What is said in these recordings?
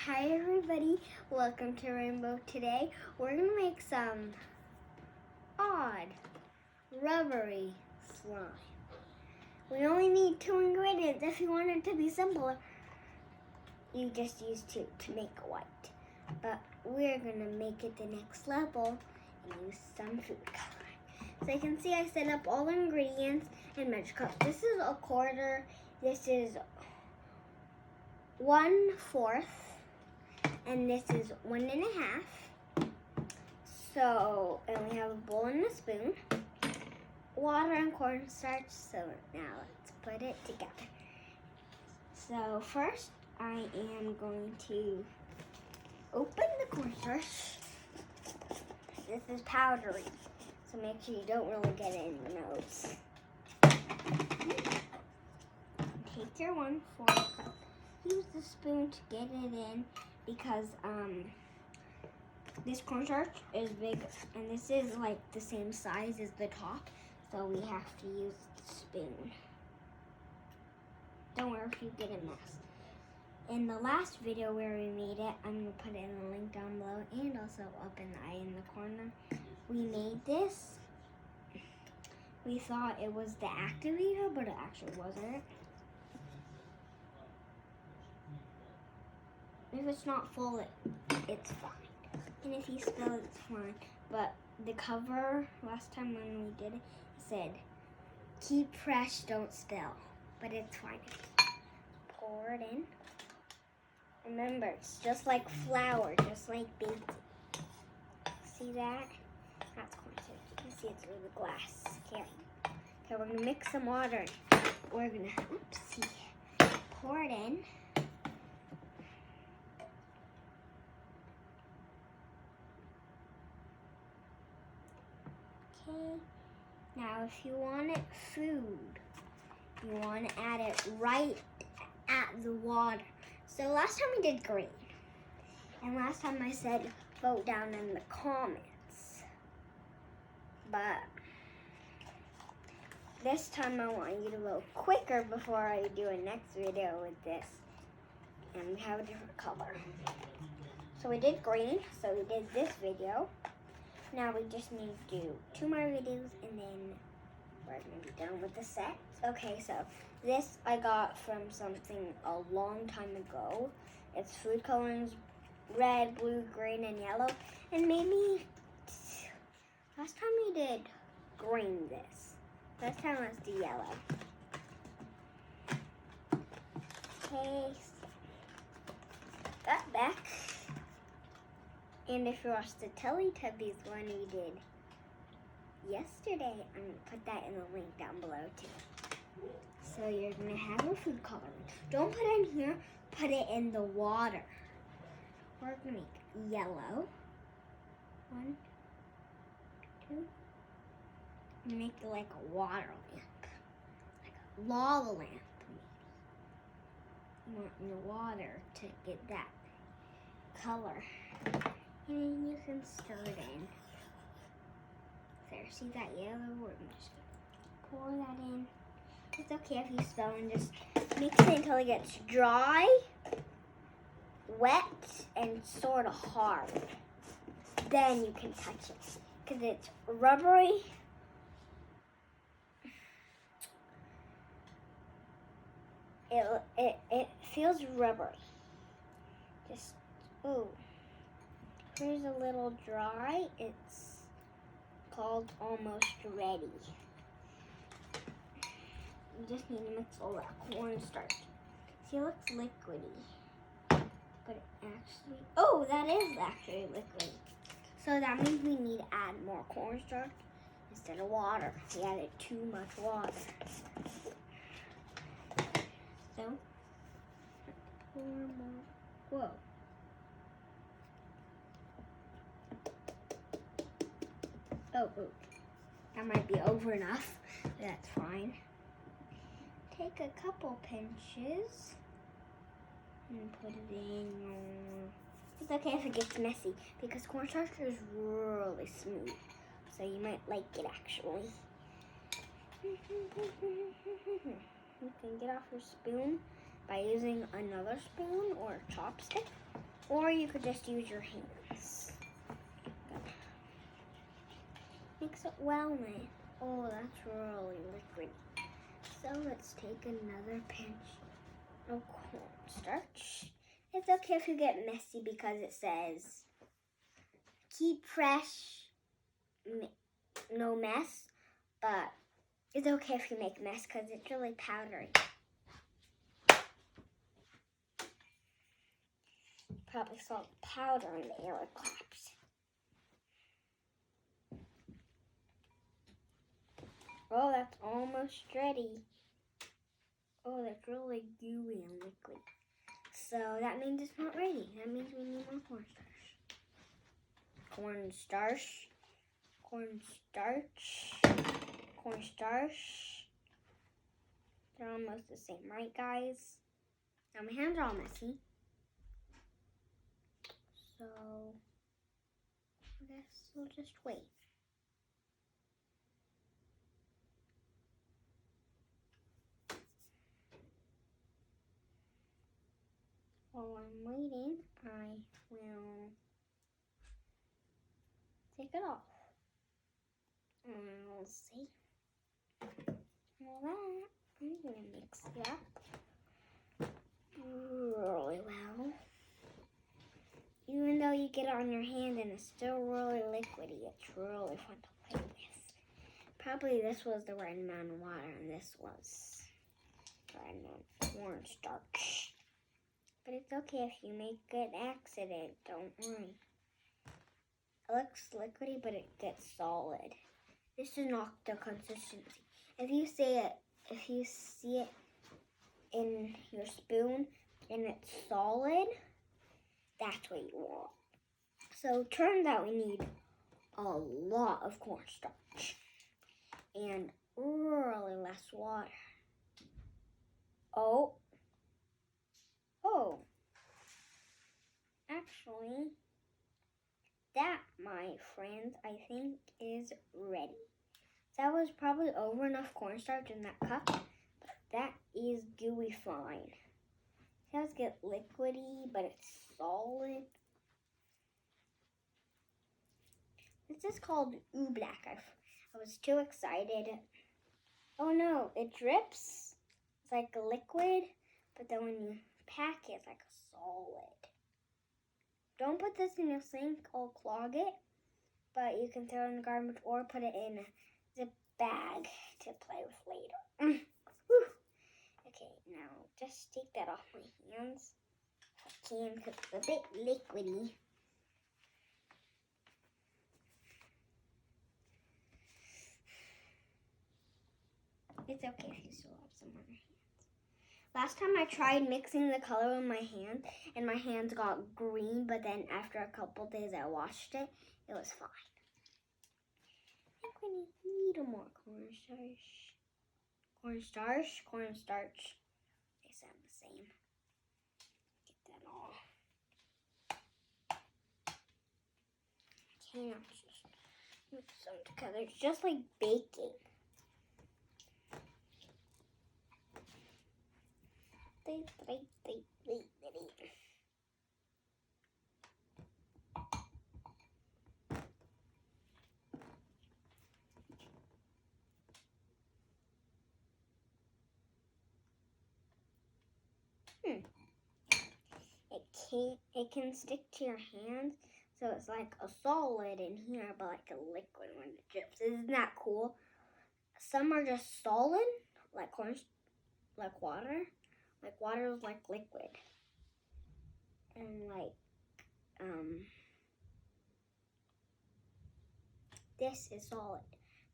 Hi everybody, welcome to Rainbow. Today we're going to make some odd, rubbery slime. We only need 2 ingredients. If you want it to be simpler, you just use 2 to make it white. But we're going to make it the next level and use some food coloring. So you can see I set up all the ingredients and measure cups. This is a quarter, this is 1/4. And this is 1 1/2. So, and we have a bowl and a spoon, water and cornstarch. So now let's put it together. So first, I am going to open the cornstarch. This is powdery, so make sure you don't really get it in your nose. Take your 1/4 cup. Use the spoon to get it in, because this cornstarch is big and this is like the same size as the top, so we have to use the spoon. Don't worry if you get a mess. In the last video where we made it, I'm going to put it in the link down below and also up in the eye in the corner. We made this. We thought it was the activator, but it actually wasn't. If it's not full, it's fine. And if you spill it, it's fine. But the cover, last time when we did it, said, keep fresh, don't spill. But it's fine. Pour it in. Remember, it's just like flour, just like baking. See that? That's cornstarch. You can see it's through the glass. Okay, we're going to mix some water in. We're going to, pour it in. Okay, now if you want it food, you want to add it right at the water. So last time we did green, and last time I said vote down in the comments. But this time I want you to vote quicker before I do a next video with this. And we have a different color. So we did green, so we did this video. Now we just need to do 2 more videos and then we're going to be done with the set. Okay, so this I got from something a long time ago. It's food colorings, red, blue, green, and yellow. And maybe last time we did green this. This time let's do yellow. Okay, that back. And if you watched the Teletubbies one we did yesterday, I'm going to put that in the link down below too. So you're going to have your food coloring. Don't put it in here, put it in the water. We're going to make yellow. 1, 2. Make it like a water lamp. Like a lava lamp. You want your water to get that color. And then you can stir it in. There, see that yellow? We're just gonna pour that in. It's okay if you spill and just mix it until it gets dry, wet, and sort of hard. Then you can touch it. Because it's rubbery. It feels rubbery. Just, ooh. Here's a little dry. It's called almost ready. You just need to mix all that cornstarch. See, it looks liquidy. But it actually, oh, that is actually liquid. So that means we need to add more cornstarch instead of water. We added too much water. So, pour more. Whoa. Oh, that might be over enough. That's fine. Take a couple pinches and put it in. It's okay if it gets messy because cornstarch is really smooth. So you might like it actually. You can get off your spoon by using another spoon or a chopstick. Or you could just use your hands. Mix it well, man. Oh, that's really liquid. So let's take another pinch of cornstarch. It's okay if you get messy because it says keep fresh, no mess, but it's okay if you make mess because it's really powdery. Probably saw powder in the air claps. Oh, that's almost ready. Oh, that's really gooey and liquid. So that means it's not ready. That means we need more cornstarch. Cornstarch. They're almost the same, right, guys? Now my hands are all messy. So I guess we'll just wait. While I'm waiting, I will take it off. And we'll see. All that, I'm gonna mix it up really well. Even though you get it on your hand and it's still really liquidy, it's really fun to play with. Probably this was the right amount of water and this was the right amount of cornstarch. But it's okay if you make an accident, don't worry. It looks liquidy, but it gets solid. This is not the consistency. If you see it in your spoon and it's solid, that's what you want. So it turns out we need a lot of cornstarch and really less water. Oh, actually, that, my friends, I think is ready. That was probably over enough cornstarch in that cup, but that is gooey fine. It does get liquidy, but it's solid. This is called Oobleck. I was too excited. Oh no, it drips. It's like a liquid, but then when you pack it, it's like a solid. Don't put this in your sink or clog it, but you can throw it in the garbage or put it in a zip bag to play with later. Okay, now just take that off my hands. If I can, because it's a bit liquidy. It's okay if you still have some on your hands. Last time I tried mixing the color in my hand, and my hands got green, but then after a couple days I washed it, it was fine. I think we need more cornstarch. They sound the same. Get that all. Okay, now just mix them together. It's just like baking. It can stick to your hands, so it's like a solid in here, but like a liquid when it drips. Isn't that cool? Some are just solid, like water. Like water is like liquid, and this is solid,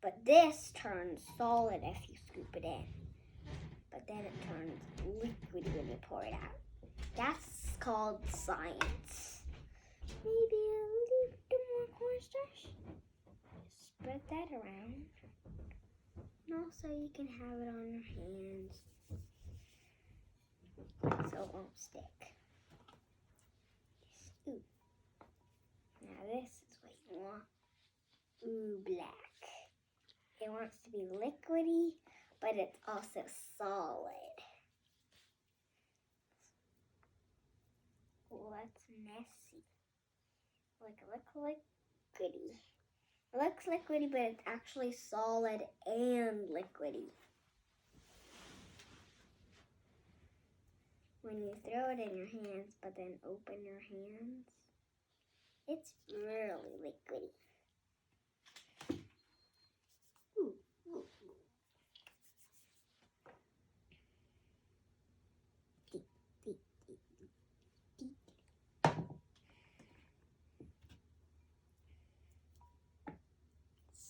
but this turns solid if you scoop it in, but then it turns liquid when you pour it out. That's called science. Maybe a little bit more cornstarch. Spread that around. And also you can have it on your hands so it won't stick. Ooh. Now this is what you want. Oobleck. It wants to be liquidy, but it's also solid. Oh, that's it's messy. Like, it looks liquidy. It looks liquidy, but it's actually solid and liquidy. When you throw it in your hands, but then open your hands, it's really liquidy. Ooh, ooh, ooh.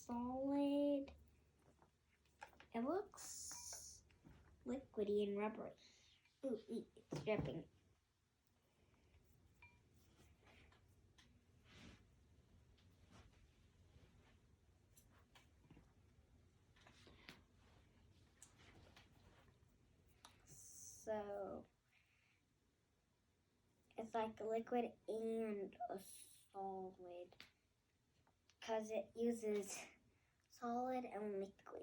Solid. It looks liquidy and rubbery. Ooh, it's dripping. So it's like a liquid and a solid because it uses solid and liquid.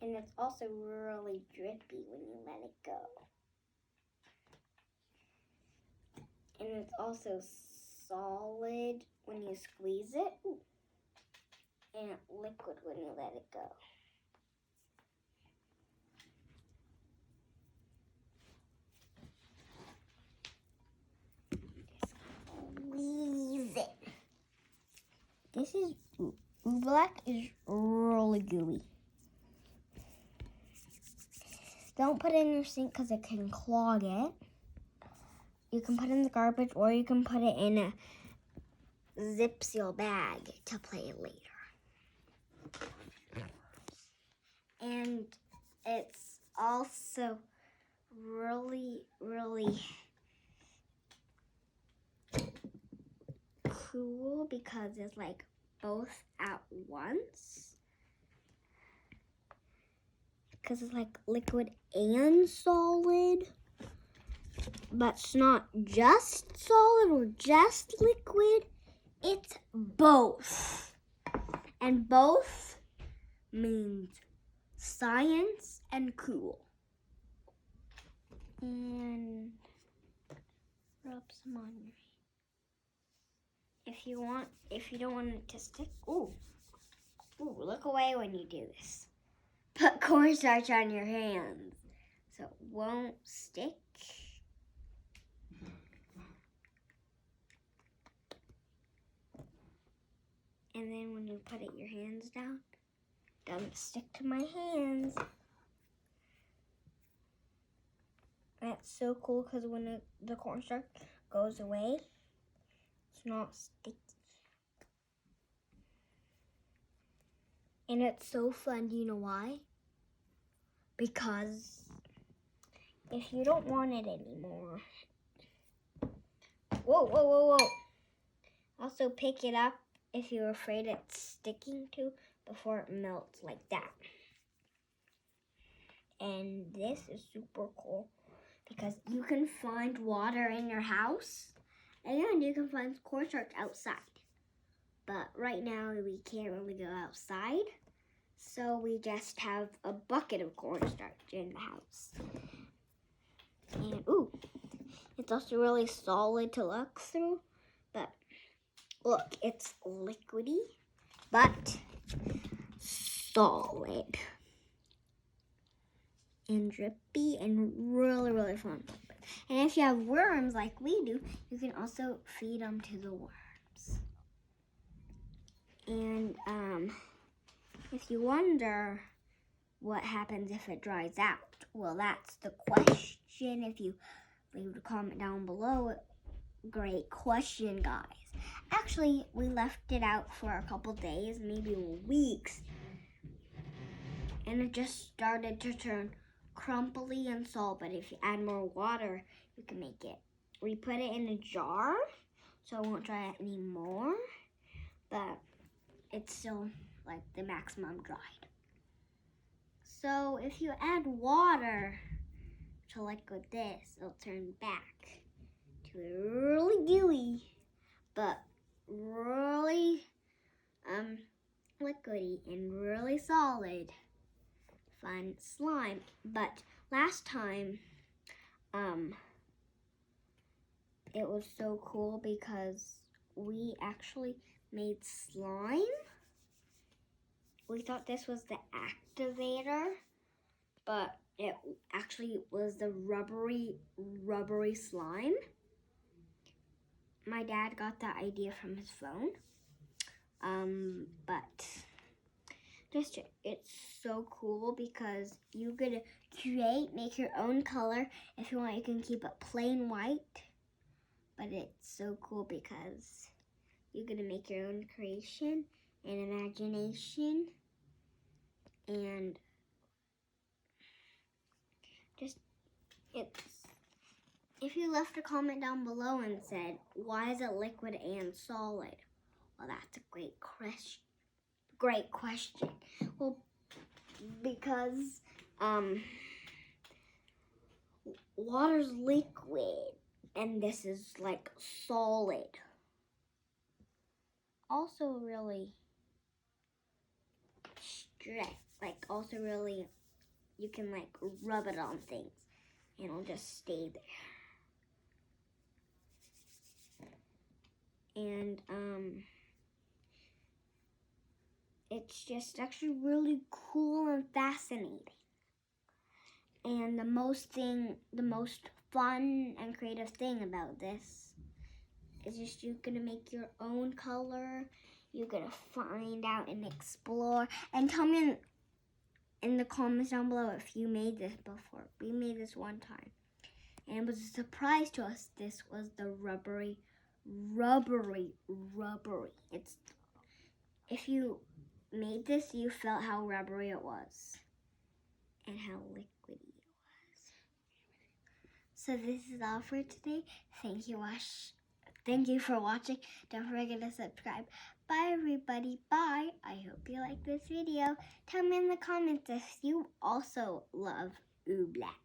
And it's also really drippy when you let it go. And it's also solid when you squeeze it. Ooh. And liquid when you let it go. Squeeze it. This is Oobleck is really gooey. Don't put it in your sink because it can clog it. You can put it in the garbage or you can put it in a zip seal bag to play later. And it's also really, really cool because it's like both at once. Because it's like liquid and solid. But it's not just solid or just liquid. It's both. And both means science and cool. And rub some on your hand. If you don't want it to stick, ooh, look away when you do this. Put cornstarch on your hands so it won't stick. And then when you put it your hands down, doesn't stick to my hands. That's so cool because when the cornstarch goes away, it's not sticky. And it's so fun. Do you know why? Because if you don't want it anymore, whoa. Also pick it up if you're afraid it's sticking to before it melts like that. And this is super cool because you can find water in your house and you can find cornstarch outside. But right now we can't really go outside, so we just have a bucket of cornstarch in the house. And ooh, it's also really solid to look through, but look, it's liquidy, but solid. And drippy and really, really fun. And if you have worms like we do, you can also feed them to the worms. And if you wonder what happens if it dries out, well, that's the question. If you leave a comment down below, great question, guys. Actually, we left it out for a couple days, maybe weeks, and it just started to turn crumbly and salt. But if you add more water, you can make it. We put it in a jar, so it won't dry out anymore, but it's still like the maximum dried. So if you add water to liquid this, it'll turn back to really gooey, but really liquidy and really solid, fun slime. But last time, it was so cool because we actually made slime. We thought this was the activator, but it actually was the rubbery slime. My dad got that idea from his phone. But just it's so cool because you could make your own color. If you want, you can keep it plain white. But it's so cool because you're gonna make your own creation and imagination, and just if you left a comment down below and said, why is it liquid and solid? Well, that's a great question. Well, because water's liquid and this is like solid. Also really strict, like also really, you can like rub it on things and it'll just stay there. And it's just actually really cool and fascinating. And the most fun and creative thing about this is just you're gonna make your own color. You're gonna find out and explore. And tell me in the comments down below if you made this before. We made this one time, and it was a surprise to us. This was the rubbery. It's, if you made this, you felt how rubbery it was and how liquidy it was. So this is all for today. Thank you for watching. Don't forget to subscribe. Bye everybody. Bye. I hope you like this video. Tell me in the comments if you also love Oobleck.